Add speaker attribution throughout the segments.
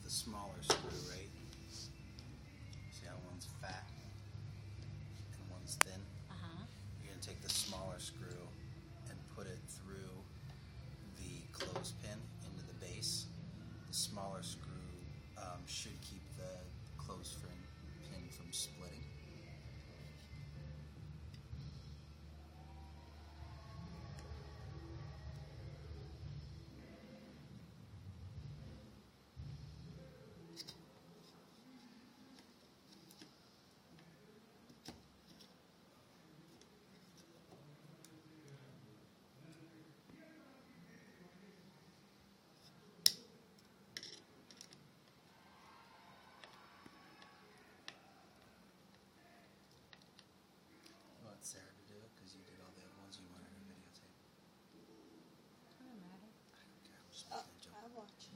Speaker 1: the smaller screw, right? See how one's fat and one's thin? You're going to take the smaller screw and put it through the clothespin into the base. The smaller screw should keep the clothespin pin from splitting. Sarah to do it because you did all the other ones you wanted to videotape.
Speaker 2: Doesn't matter.
Speaker 1: I don't care. I'm just making a joke.
Speaker 2: I'll watch.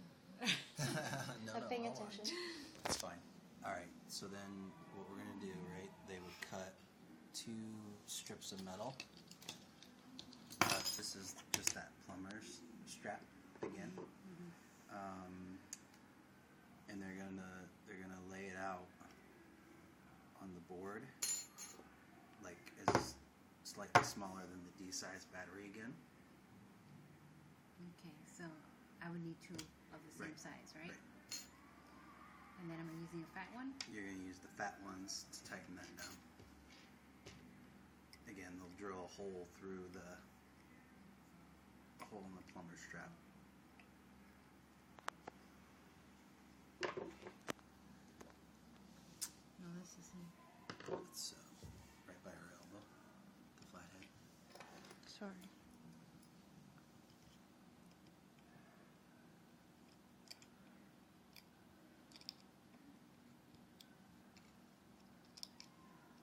Speaker 1: No,
Speaker 2: I'm paying
Speaker 1: I'll
Speaker 2: attention.
Speaker 1: watch. That's fine. All right. So then, what we're gonna do, right? They would cut 2 strips of metal. This is just that plumber's strap again, and they're gonna lay it out on the board. Like as slightly smaller than the D-size battery again.
Speaker 3: Okay, so I would need 2 of the same size, right? And then I'm using a fat one?
Speaker 1: You're going to use the fat ones to tighten that down. Again, they'll drill a hole through the hole in the plumber's strap.
Speaker 3: No, this isn't.
Speaker 1: It's right by her elbow, the flathead.
Speaker 2: Sorry.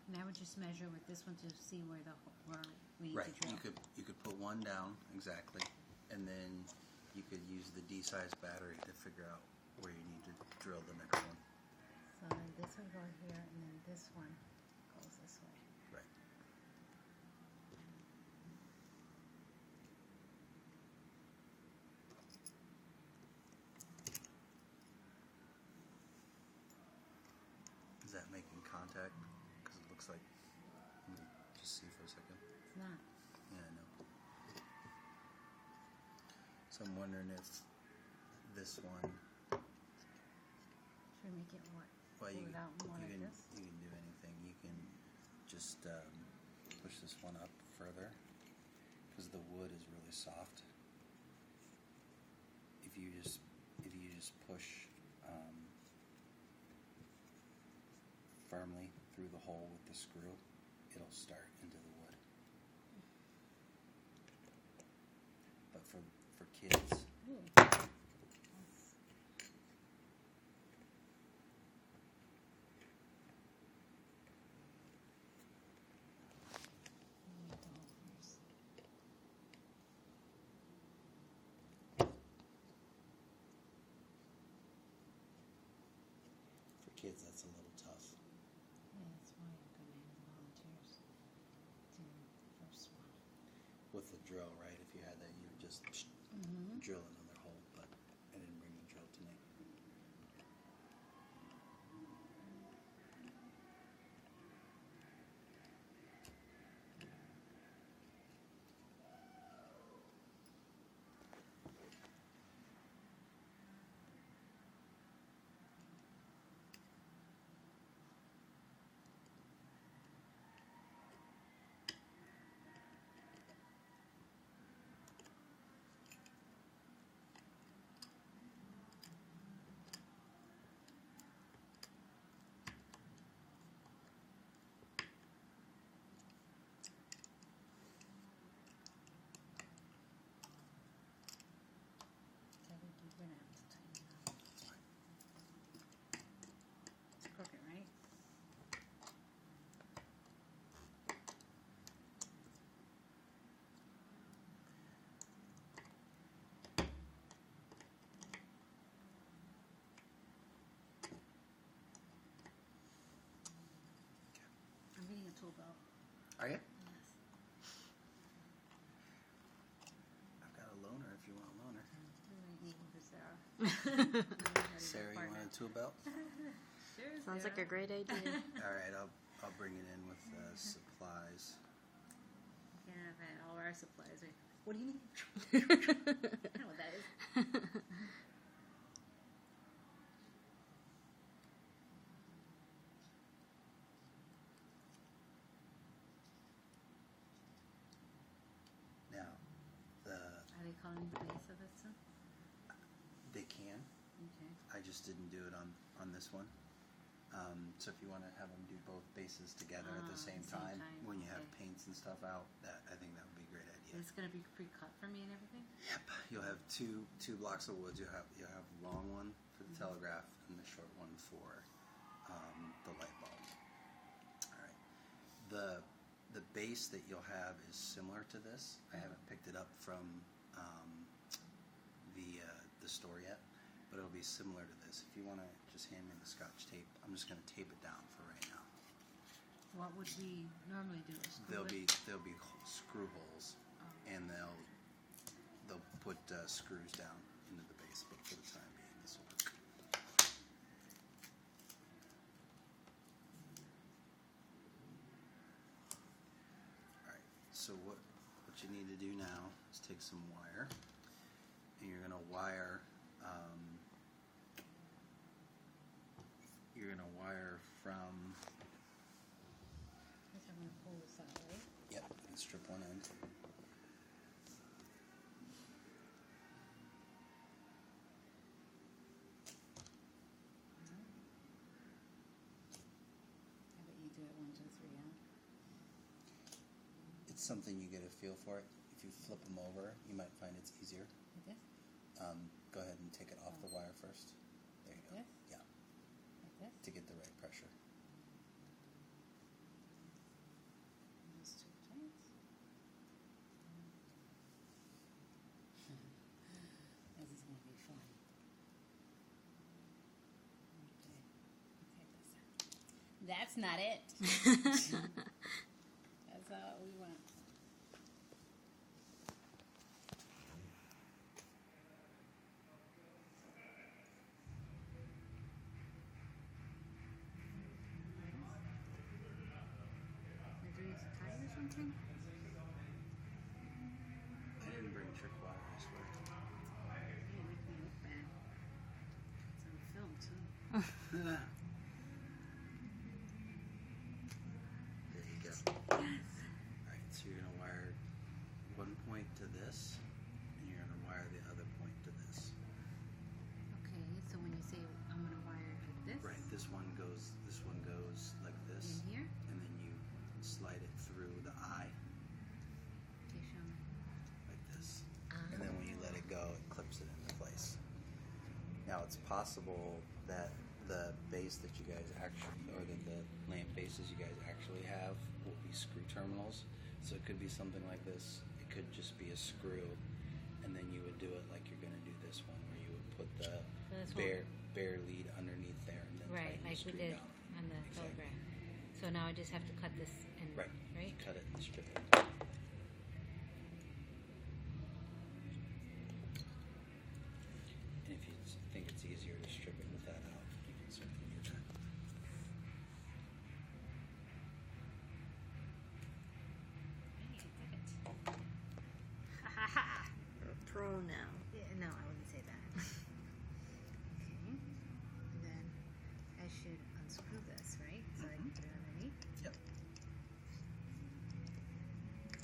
Speaker 3: And I would just measure with this one to see where we need
Speaker 1: Right.
Speaker 3: to drill.
Speaker 1: You could put one down exactly, and then you could use the D-size battery to figure out where you need to drill the next one.
Speaker 3: So then this would go here, and then this one goes this way.
Speaker 1: Right. Is that making contact? Because it looks like. Let me just see for a second.
Speaker 3: It's not.
Speaker 1: Yeah, I know. So I'm wondering if this one.
Speaker 3: Should we make it what?
Speaker 1: Well,
Speaker 3: Pull it out more like this?
Speaker 1: you can do anything. You can just push this one up further because the wood is really soft. If you just push firmly through the hole with the screw, it'll start into the wood. But for kids.
Speaker 3: Ooh.
Speaker 1: For kids, that's a little tough.
Speaker 3: Yeah, that's why I'm going to have volunteers to the first one.
Speaker 1: With the drill, right? If you had that, you would just drill another hole, but I didn't bring the drill tonight.
Speaker 3: Okay, we're going to have to tighten it up. It's crooked, right? I'm getting a tool belt.
Speaker 1: Are you?
Speaker 3: Yes.
Speaker 1: I've got a loaner if you want a loaner.
Speaker 3: I might need one for Sarah. somebody.
Speaker 1: Sarah, you want a tool belt?
Speaker 3: Sure,
Speaker 2: Sounds like a great idea.
Speaker 1: All right, I'll bring it in with supplies.
Speaker 3: We can't have all our supplies. Right? What do you need? I know what that is.
Speaker 1: Now,
Speaker 3: Are they calling the base of it still?
Speaker 1: they can.
Speaker 3: Okay.
Speaker 1: I just didn't do it on this one. So if you want to have them do both bases together at the same time, when you have
Speaker 3: okay.
Speaker 1: paints and stuff out, I think that would be a great idea.
Speaker 3: It's gonna be pre-cut for me and everything.
Speaker 1: Yep. You'll have two blocks of wood. You'll have a long one for the telegraph and the short one for the light bulb. All right. The base that you'll have is similar to this. I haven't picked it up from the store yet, but it'll be similar to this. If you want to just hand me the Scotch tape, I'm just going to tape it down for right now.
Speaker 3: What would we normally do?
Speaker 1: There'll be screw holes, and they'll put screws down into the base, but for the time being, this will work. All right. So what you need to do now is take some wire, and you're going to wire. You're going to wire from.
Speaker 3: Guess I'm gonna pull this out, right?
Speaker 1: Yep, and strip one end.
Speaker 3: I bet you do it 1, 2, 3, huh?
Speaker 1: It's something you get a feel for it. If you flip them over, you might find it's easier.
Speaker 3: Like this?
Speaker 1: Go ahead and take it off the wire first. There you go.
Speaker 3: This?
Speaker 1: Yeah,
Speaker 3: Like this?
Speaker 1: to get the right pressure.
Speaker 3: Those 2 times. This is gonna be fun. Okay. That's not it. That's not what we want. They're doing some tie or something?
Speaker 1: I didn't bring trick wire, I swear.
Speaker 3: You make me look bad. It's on film too.
Speaker 1: There you go.
Speaker 3: Yes.
Speaker 1: Alright, so you're going to wire one point to this, and you're going to wire the other point to this.
Speaker 3: Okay, so when you say I'm gonna wire it like this,
Speaker 1: Right, this one goes like this,
Speaker 3: in here,
Speaker 1: and then you slide it through the eye
Speaker 3: okay, show me.
Speaker 1: like this. And then when you let it go, it clips it into place. Now it's possible that the base that you guys actually, or that the lamp bases you guys actually have will be screw terminals. So it could be something like this. It could just be a screw, and then you would do it like you're going to do this one, where you would put the
Speaker 3: this
Speaker 1: bare lead underneath there, and then
Speaker 3: Right,
Speaker 1: tighten the
Speaker 3: like we
Speaker 1: screw
Speaker 3: did
Speaker 1: down.
Speaker 3: on the
Speaker 1: Exactly.
Speaker 3: telegraph. So now I just have to cut this and
Speaker 1: Right.
Speaker 3: right?
Speaker 1: Cut it and strip it. And if you think it's easier to strip it with that out, you can certainly do that.
Speaker 3: Ha ha ha!
Speaker 2: You're a pro now.
Speaker 3: Yeah, no, I wouldn't say that. Okay, and then I should unscrew this, right? So I can put it underneath.
Speaker 1: Yep.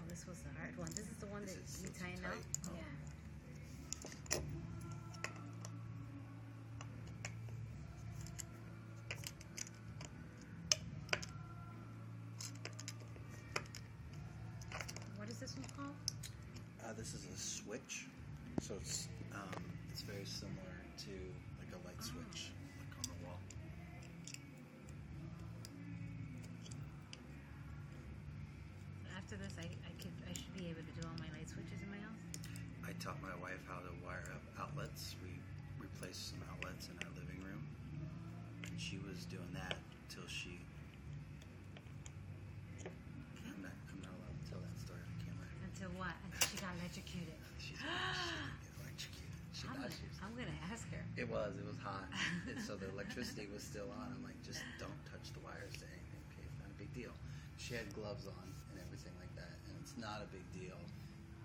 Speaker 3: Oh, this was the hard one. This is the one
Speaker 1: This
Speaker 3: that
Speaker 1: is-
Speaker 3: you
Speaker 1: it's
Speaker 3: tie now.
Speaker 1: tight. Oh.
Speaker 3: Yeah. What is this one called?
Speaker 1: This is a switch, so it's very similar to like a light switch, like on the wall.
Speaker 3: After this, I should be able to do all my light switches in my house.
Speaker 1: I taught my wife how to wire up outlets. We replaced some outlets in our living room, and she was doing that till she. I'm not allowed to tell that story on camera.
Speaker 3: Until what? Until she got electrocuted.
Speaker 1: She's gonna get electrocuted. She
Speaker 3: I'm
Speaker 1: thought
Speaker 3: gonna,
Speaker 1: she was.
Speaker 3: I'm gonna ask her.
Speaker 1: It was. It was hot. So the electricity was still on. I'm like, just don't touch the wires to anything. Okay, it's not a big deal. She had gloves on and everything like that, and it's not a big deal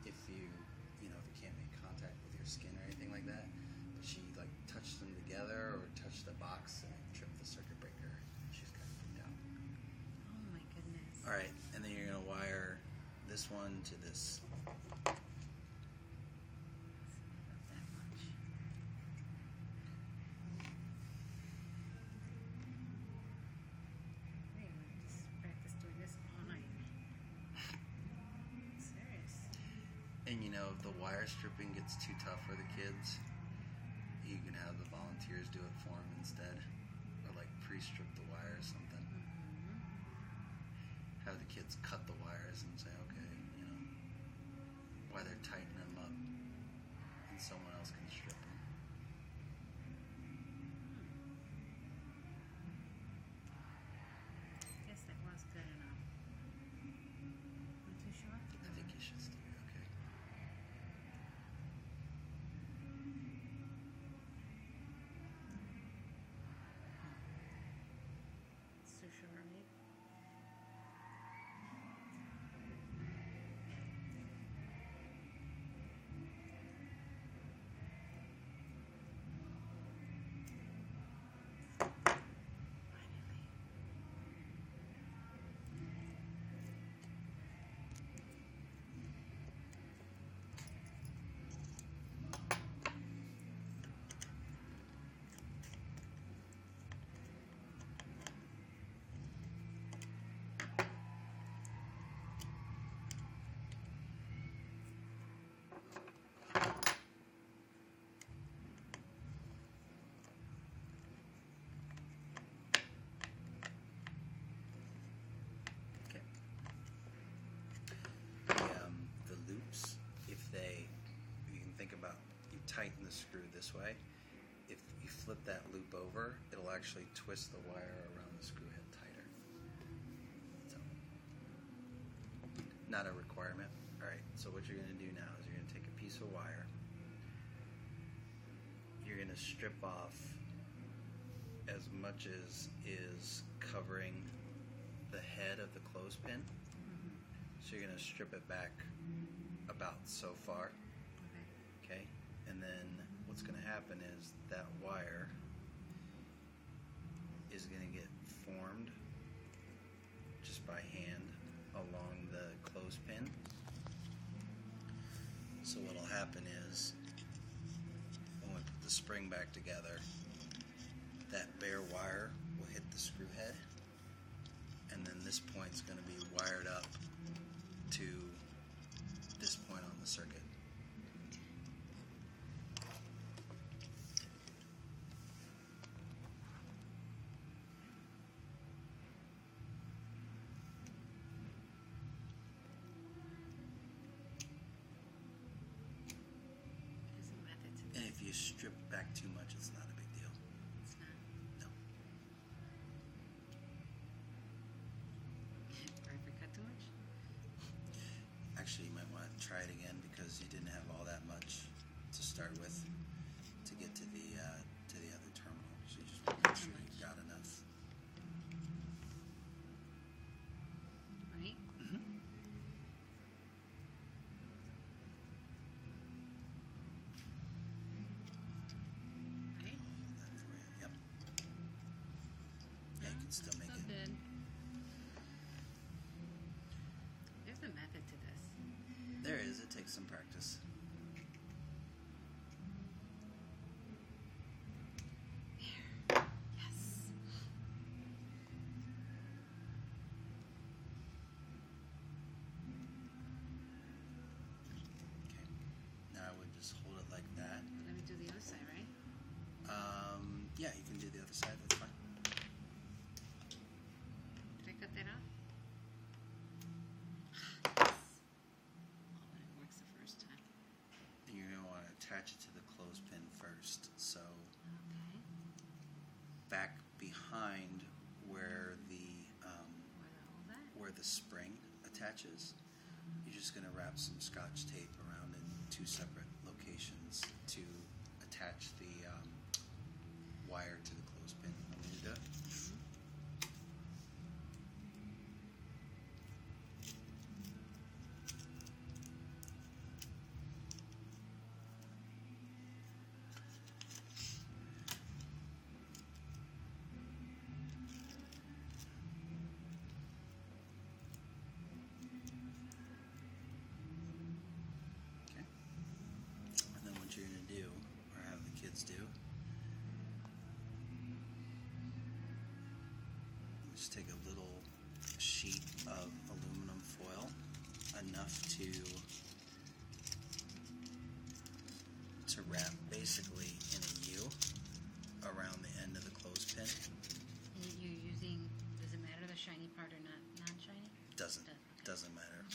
Speaker 1: if you can't make contact with your skin or anything like that. But she like touched them together or touched the box and it tripped the circuit breaker. She's kind of freaked out.
Speaker 3: Oh my goodness.
Speaker 1: All right, and then you're gonna wire this one to this.
Speaker 3: About that much. Hey, we just practice doing this all night. Serious.
Speaker 1: And if the wire stripping gets too tough for the kids, you can have the volunteers do it for them instead, or like pre-strip the wire or something. Have the kids cut the wires and say, okay, while they're tightening them up, and someone else can strip them.
Speaker 3: Guess that was good enough. Not too sure.
Speaker 1: I think you should still be okay.
Speaker 3: So sure, right? Finally.
Speaker 1: Okay. The loops, if you can think about, you tighten the screw this way. If you flip that loop over, it'll actually twist the wire around the screw head tighter. So, not a requirement. All right. So what you're going to do now is you're going to take a piece of wire. You're going to strip off as much as is covering the head of the clothespin. So you're going to strip it back about so far. Okay? And then what's going to happen is that wire is going to get formed just by hand along the clothespin. So what'll happen is when we put the spring back together, that bare wire will hit the screw head, and then this point's going to be wired up to this point on the circuit.
Speaker 3: There's a method to
Speaker 1: And
Speaker 3: this.
Speaker 1: if you strip back too much, it's not a big deal.
Speaker 3: It's not.
Speaker 1: No.
Speaker 3: Or if I cut too much?
Speaker 1: Actually, you might want to try it again because you didn't have all that much to start with to get to the other terminal. So you just want to make sure you got enough.
Speaker 3: Right? Right?
Speaker 1: That for you. Yep. Yeah, you can still make
Speaker 3: So
Speaker 1: it.
Speaker 3: good. There's a method to this.
Speaker 1: There is. It takes some practice.
Speaker 3: Yes.
Speaker 1: Okay. Now I would just hold it like that.
Speaker 3: Let me do the other side, right?
Speaker 1: Yeah, you can do the other side. That's fine.
Speaker 3: Did I cut that out? Yes. Oh, but it works the first time.
Speaker 1: And you're going to want to attach it to the clothespin first. So
Speaker 3: Okay.
Speaker 1: back behind where
Speaker 3: Where
Speaker 1: the spring attaches, you're just going to wrap some Scotch tape around in two separate locations to attach the just take a little sheet of aluminum foil, enough to wrap basically in a U around the end of the clothespin.
Speaker 3: And you're using, does it matter the shiny part or not non-shiny?
Speaker 1: Doesn't matter.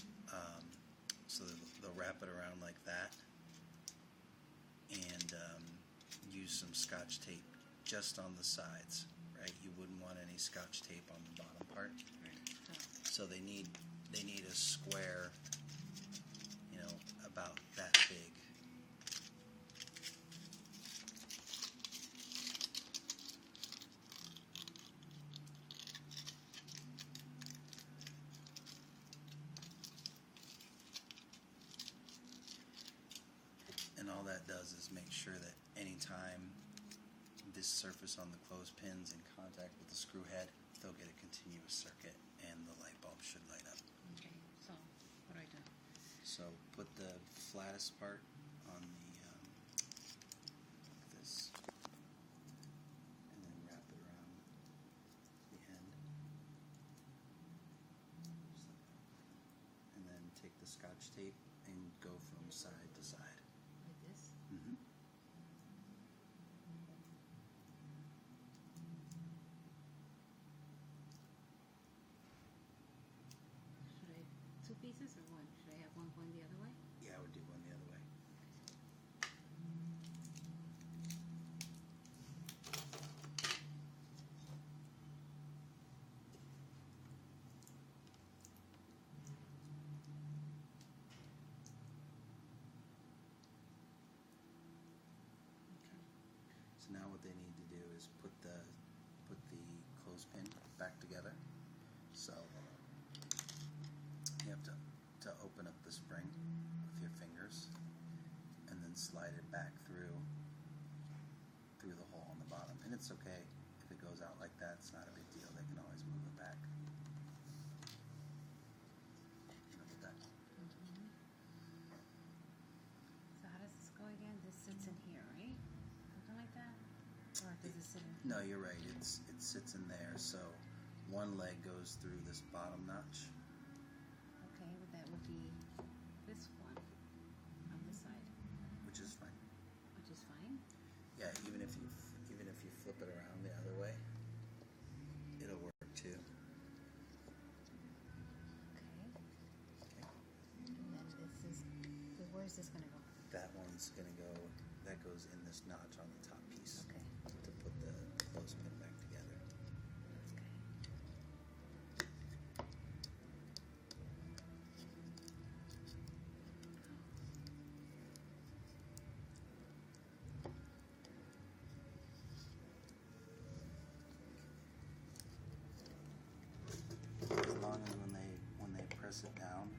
Speaker 1: So they'll wrap it around like that, and use some Scotch tape just on the sides. Right, you wouldn't want any Scotch tape on the bottom part.
Speaker 3: Right.
Speaker 1: So they need a square, about that big. And all that does is make sure that anytime this surface on the clothespin's in contact with the screw head, they'll get a continuous circuit and the light bulb should light up.
Speaker 3: Okay, so what do I do?
Speaker 1: So put the flattest part on the like this, and then wrap it around the end, just like that. And then take the Scotch tape and go from side to side.
Speaker 3: Like this?
Speaker 1: Mm-hmm.
Speaker 3: Should I, two pieces or one? Should I have one going the other way?
Speaker 1: Yeah, I would do one the other way. Okay. So now what they need to do is put the clothespin back together. So you have to open up the spring with your fingers and then slide it back through the hole on the bottom. And it's okay if it goes out like that, it's not a big deal. They can always move it back. Look at that.
Speaker 3: Mm-hmm. So how does this go again? This sits in here, right? Something like that? Or does it sit in here?
Speaker 1: No, you're right. It sits in there. So one leg goes through this bottom notch.
Speaker 3: Okay, well that would be this one on this side,
Speaker 1: Which is fine.
Speaker 3: which is fine.
Speaker 1: Yeah, even if you flip it around the other way, it'll work too.
Speaker 3: Okay.
Speaker 1: Okay.
Speaker 3: And then this is, where's this gonna go?
Speaker 1: That one's gonna go. That goes in this notch on the top piece.
Speaker 3: Okay.
Speaker 1: To put the clothespin back together.
Speaker 3: Okay.
Speaker 1: As long as when they press it down,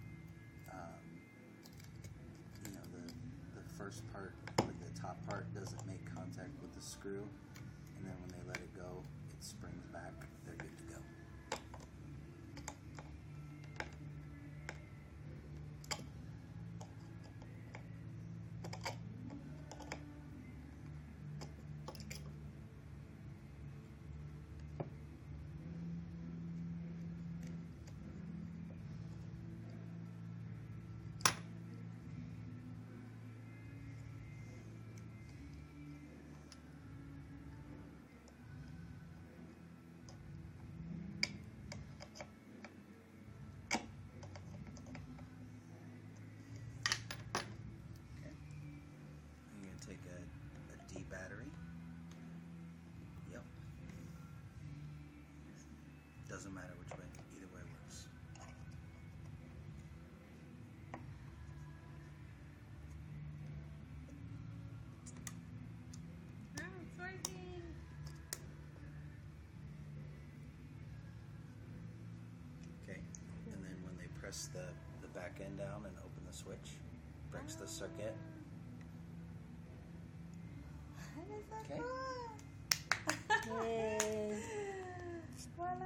Speaker 1: the first part, like the top part, doesn't make contact with the screw, and then when they let it go, it springs back. They're good to go. Okay. You're gonna take a D battery. Yep. Doesn't matter which way. Either way works.
Speaker 3: Oh, it's working!
Speaker 1: Okay. And then when they press the back end down and open the switch, breaks the circuit.
Speaker 2: How does that
Speaker 1: Okay.
Speaker 2: go? Yay. Voila.